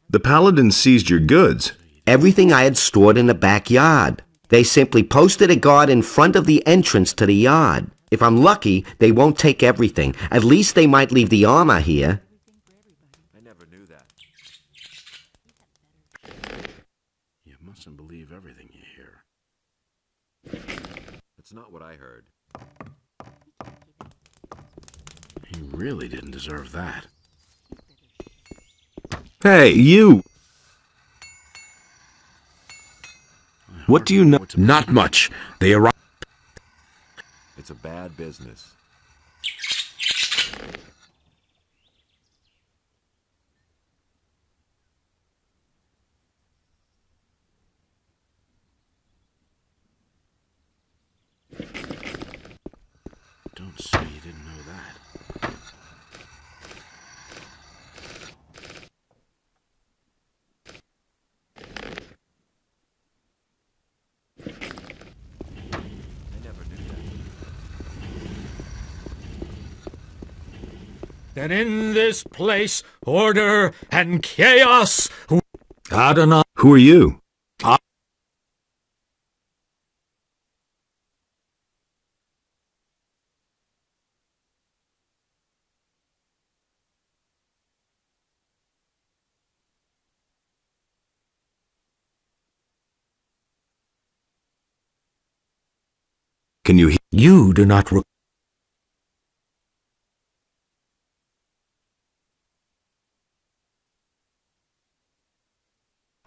The Paladins seized your goods. Everything I had stored in the backyard. They simply posted a guard in front of the entrance to the yard. If I'm lucky, they won't take everything. At least they might leave the armor here. I never knew that. You mustn't believe everything you hear. That's not what I heard. He really didn't deserve that. Hey, you! What do you know? Not much. They arrived. It's a bad business. Don't say you didn't know that. That in this place, order and chaos. Adonai. Who are you? Can you hear? You do not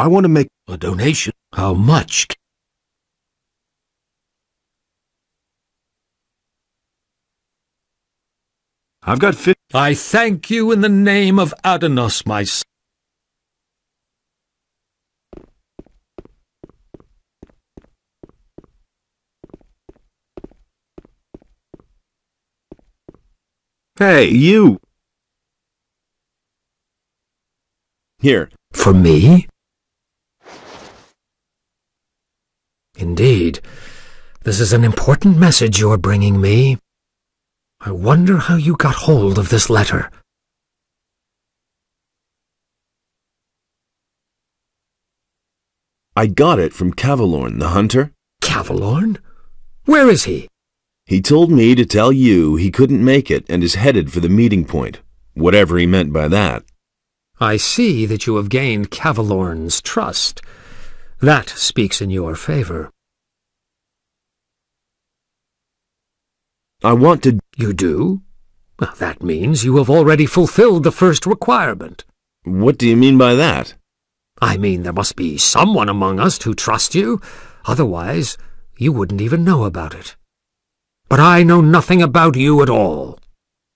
I want to make a donation. How much? I've got 50. I thank you in the name of Adonis, my son. Hey, you! Here. For me? Indeed. This is an important message you're bringing me. I wonder how you got hold of this letter. I got it from Cavalorn, the hunter. Cavalorn? Where is he? He told me to tell you he couldn't make it and is headed for the meeting point, whatever he meant by that. I see that you have gained Cavalorn's trust. That speaks in your favor. I want to... You do? Well, that means you have already fulfilled the first requirement. What do you mean by that? I mean there must be someone among us who trusts you. Otherwise, you wouldn't even know about it. But I know nothing about you at all.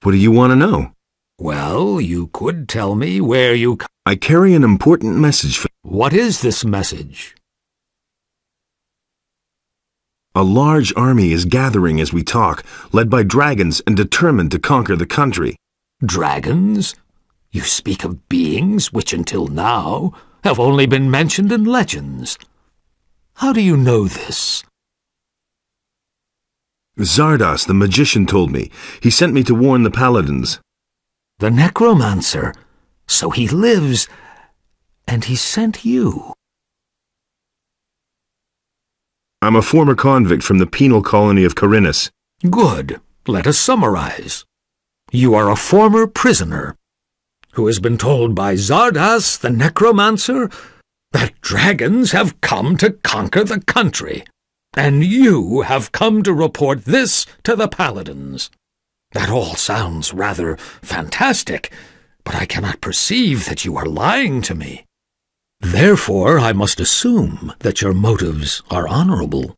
What do you want to know? Well, you could tell me where you... I carry an important message for... What is this message? A large army is gathering as we talk, led by dragons and determined to conquer the country. Dragons? You speak of beings which until now have only been mentioned in legends. How do you know this? Zardas, the magician, told me. He sent me to warn the Paladins. The necromancer. So he lives, and he sent you. I'm a former convict from the penal colony of Corinus. Good. Let us summarize. You are a former prisoner who has been told by Zardas, the necromancer, that dragons have come to conquer the country. And you have come to report this to the Paladins. That all sounds rather fantastic, but I cannot perceive that you are lying to me. Therefore, I must assume that your motives are honorable.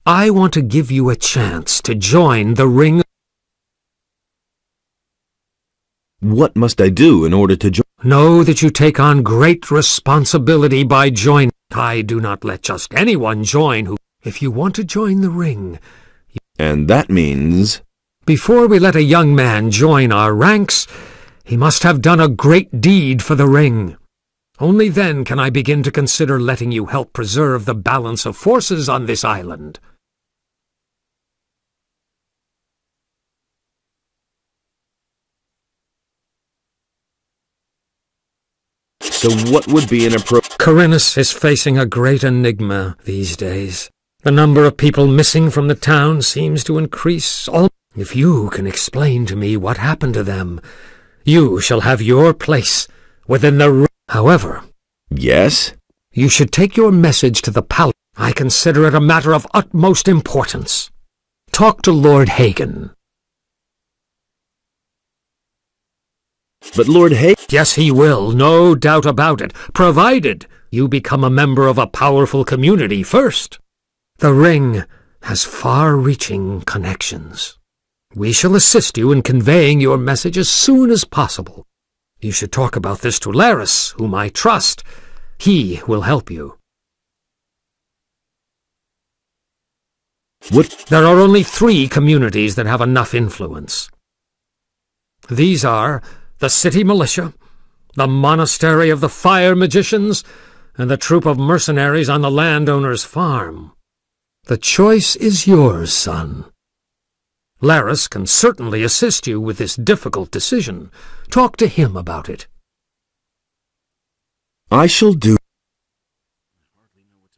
I want to give you a chance to join the ring. What must I do in order to join? Know that you take on great responsibility by joining. I do not let just anyone join who... If you want to join the ring... And that means... Before we let a young man join our ranks, he must have done a great deed for the ring. Only then can I begin to consider letting you help preserve the balance of forces on this island. So what would be an appropriate... Corinus is facing a great enigma these days. The number of people missing from the town seems to increase. If you can explain to me what happened to them, you shall have your place within the... However... Yes? You should take your message to the palace. I consider it a matter of utmost importance. Talk to Lord Hagen. But Lord Hagen... Yes, he will, no doubt about it, provided you become a member of a powerful community first. The ring has far-reaching connections. We shall assist you in conveying your message as soon as possible. You should talk about this to Laris, whom I trust. He will help you. What? There are only 3 communities that have enough influence. These are the city militia, the monastery of the fire magicians, and the troop of mercenaries on the landowner's farm. The choice is yours, son. Laris can certainly assist you with this difficult decision. Talk to him about it. I shall do...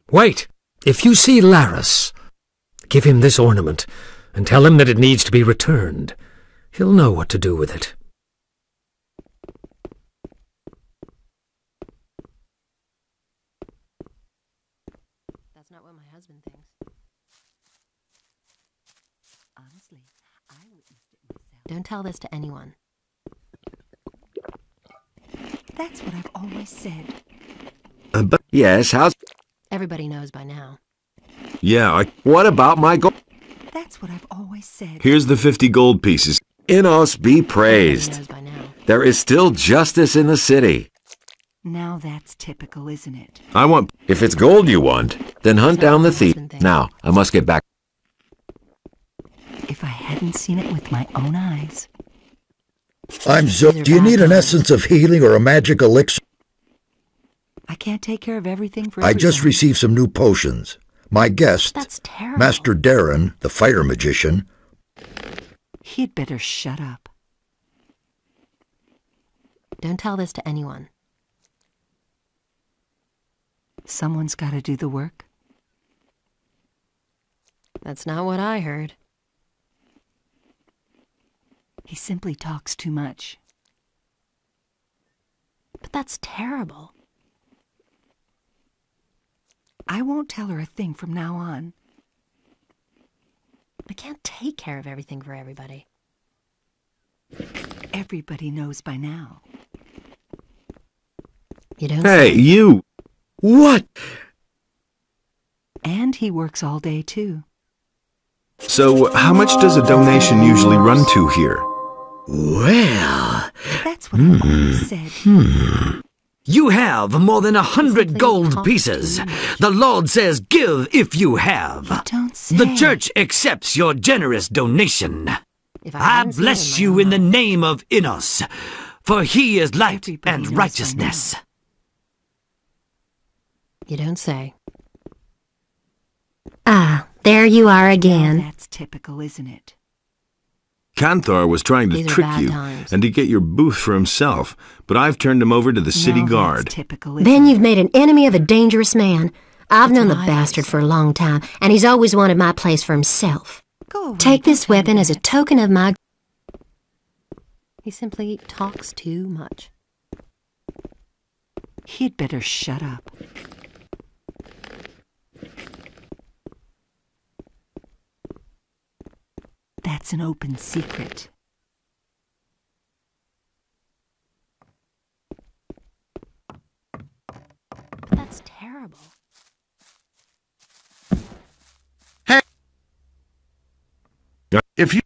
Wait! If you see Laris, give him this ornament, and tell him that it needs to be returned. He'll know what to do with it. That's not what my husband thinks. Honestly, I witnessed it myself. Don't tell this to anyone. That's what I've always said. But yes, how's... Everybody knows by now. Yeah, What about my gold? That's what I've always said. Here's the 50 gold pieces. Inos be Everybody praised. knows by now. There is still justice in the city. Now that's typical, isn't it? I want... If it's gold you want, then hunt down the thief. Now, I must get back. If I hadn't seen it with my own eyes. I'm Zo. These are Do you bad need an times. essence of healing or a magic elixir? I can't take care of everything for I just everyone. received some new potions. My guest, That's terrible. Master Darren, the fire magician, He'd better shut up. Don't tell this to anyone. Someone's got to do the work. That's not what I heard. He simply talks too much. But that's terrible. I won't tell her a thing from now on. I can't take care of everything for everybody. Everybody knows by now. You don't Hey, say. you! What? And he works all day, too. So, how much does a donation usually run to here? Well, That's what I've always said. You have more than 100 Simply gold talk pieces. too much. The Lord says, give if you have. Don't say. The church accepts your generous donation. If I hadn't seen it bless my you own in the eyes. name of Innos, for he is light Everybody knows and by righteousness. You don't say. Ah, there you are Now again. that's typical, isn't it? Kanthar was trying to These are trick bad you times. and to get your booth for himself, but I've turned him over to the city Now guard. That's typical, isn't Then it? you've made an enemy of a dangerous man. I've known the what I bastard always for a long time, and he's always wanted my place for himself. Go away, Take don't this tell me weapon as a that. token of my... He simply talks too much. He'd better shut up. That's an open secret. That's terrible. if you...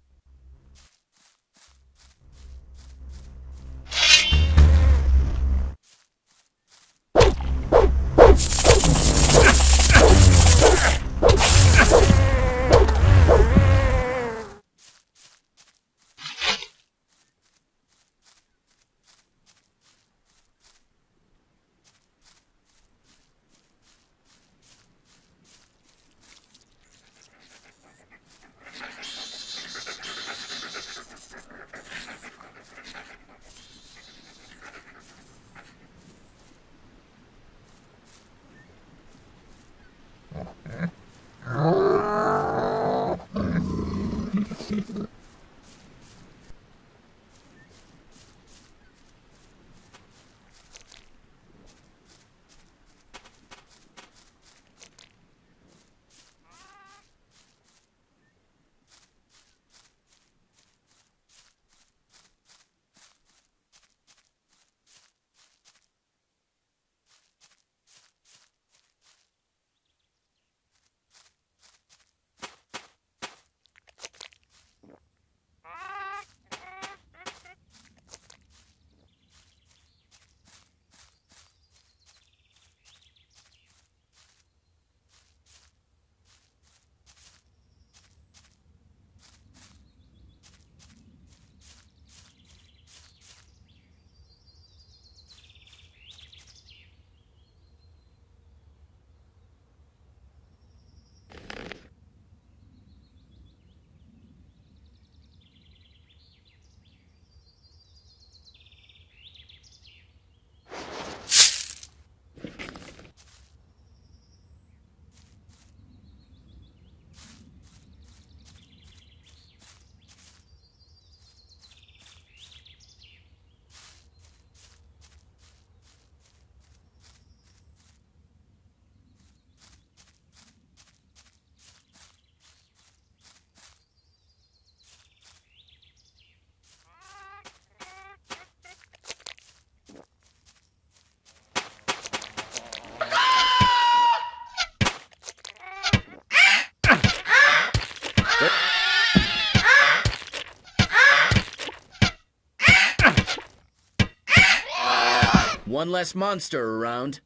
One less monster around.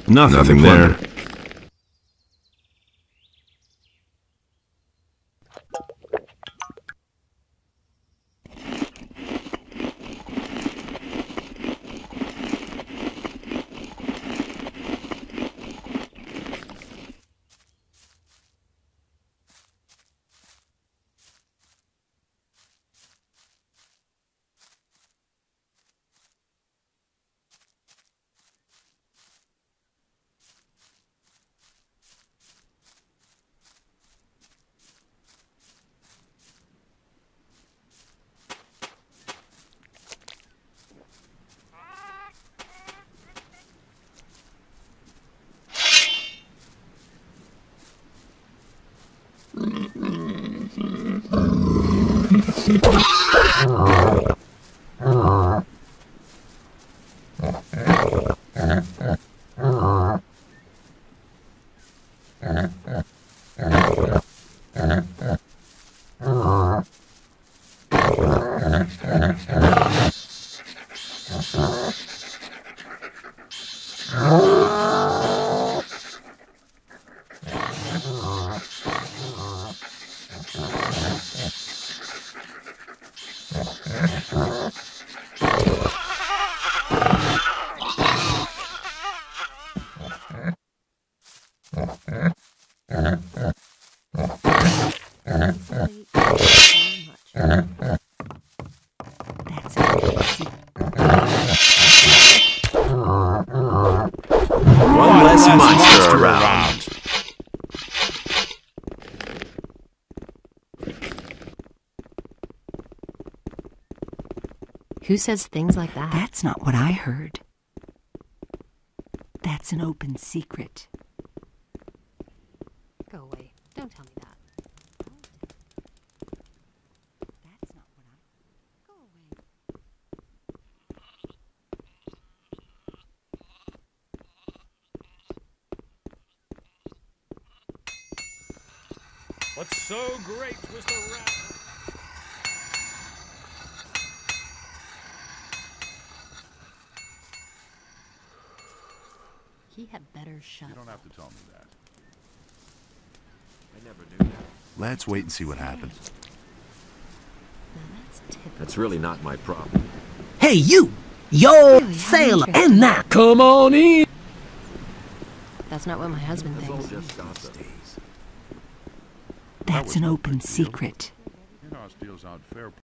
Nothing there. One less monster around. Who says things like that? That's not what I heard. That's an open secret. Go away. Don't tell me that. That's not what I... Go away. What's so great was the rat. He had better shut You don't have to tell me that. I never knew that. Let's wait and see what happens. Now that's typical. That's really not my problem. Hey, you! Yo, Really, sailor, I'm interested. and that. Come on in. That's not what my husband It's all thinks. just gossip. That's an open secret. You know, deals out fair